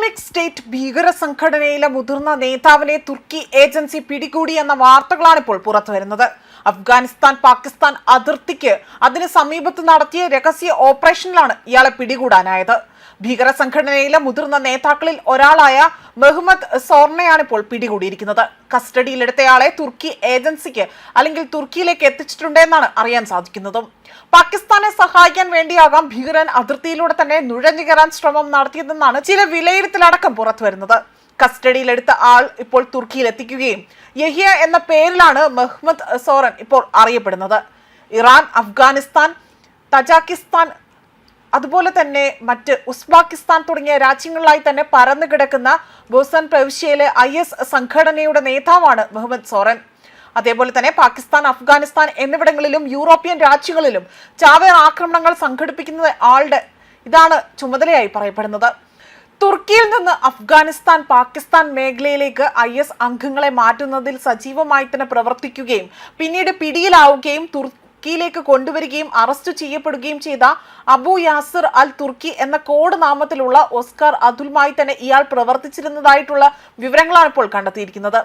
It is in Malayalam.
ഇസ്ലാമിക് സ്റ്റേറ്റ് ഭീകര സംഘടനയിലെ മുതിർന്ന നേതാവിനെ തുർക്കി ഏജൻസി പിടികൂടിയെന്ന വാർത്തകളാണ് ഇപ്പോൾ പുറത്തുവരുന്നത്. അഫ്ഗാനിസ്ഥാൻ പാകിസ്ഥാൻ അതിർത്തിക്ക് അതിന് സമീപത്ത് നടത്തിയ രഹസ്യ ഓപ്പറേഷനിലാണ് ഇയാളെ പിടികൂടാനായത്. ഭീകര സംഘടനയിലെ മുതിർന്ന നേതാക്കളിൽ ഒരാളായ മുഹമ്മദ് സോർണയാണ് ഇപ്പോൾ പിടികൂടിയിരിക്കുന്നത്. കസ്റ്റഡിയിലെടുത്തയാളെ തുർക്കി ഏജൻസിക്ക് അല്ലെങ്കിൽ തുർക്കിയിലേക്ക് എത്തിച്ചിട്ടുണ്ടെന്നാണ് അറിയാൻ സാധിക്കുന്നതും. പാകിസ്ഥാനെ സഹായിക്കാൻ വേണ്ടിയാകാം ഭീകരൻ അതിർത്തിയിലൂടെ തന്നെ നുഴഞ്ഞു കയറാൻ ശ്രമം നടത്തിയതെന്നാണ് ചില വിലയിരുത്തലടക്കം പുറത്തുവരുന്നത്. കസ്റ്റഡിയിലെടുത്ത ആൾ ഇപ്പോൾ തുർക്കിയിൽ എത്തിക്കുകയും യഹിയ എന്ന പേരിലാണ് മുഹമ്മദ് സോറൻ ഇപ്പോൾ അറിയപ്പെടുന്നത്. ഇറാൻ, അഫ്ഗാനിസ്ഥാൻ, തജാക്കിസ്ഥാൻ, അതുപോലെ തന്നെ മറ്റ് ഉസ്ബാക്കിസ്ഥാൻ തുടങ്ങിയ രാജ്യങ്ങളിലായി തന്നെ പരന്നു കിടക്കുന്ന ബോസൻ പ്രവിശ്യയിലെ IS സംഘടനയുടെ നേതാവാണ് മുഹമ്മദ് സോറൻ. അതേപോലെ തന്നെ പാകിസ്ഥാൻ, അഫ്ഗാനിസ്ഥാൻ എന്നിവിടങ്ങളിലും യൂറോപ്യൻ രാജ്യങ്ങളിലും ചാവേർ ആക്രമണങ്ങൾ സംഘടിപ്പിക്കുന്ന ആളുടെ ഇതാണ് ചുമതലയായി പറയപ്പെടുന്നത്. തുർക്കിയിൽ നിന്ന് അഫ്ഗാനിസ്ഥാൻ പാകിസ്ഥാൻ മേഖലയിലേക്ക് IS അംഗങ്ങളെ മാറ്റുന്നതിൽ സജീവമായി തന്നെ പ്രവർത്തിക്കുകയും പിന്നീട് പിടിയിലാവുകയും തുർക്കിയിലേക്ക് കൊണ്ടുവരികയും അറസ്റ്റ് ചെയ്യപ്പെടുകയും ചെയ്ത അബു യാസിർ അൽ തുർക്കി എന്ന കോഡ് നാമത്തിലുള്ള ഓസ്കാർ അതുലുമായി തന്നെ ഇയാൾ പ്രവർത്തിച്ചിരുന്നതായിട്ടുള്ള വിവരങ്ങളാണ് ഇപ്പോൾ കണ്ടെത്തിയിരിക്കുന്നത്.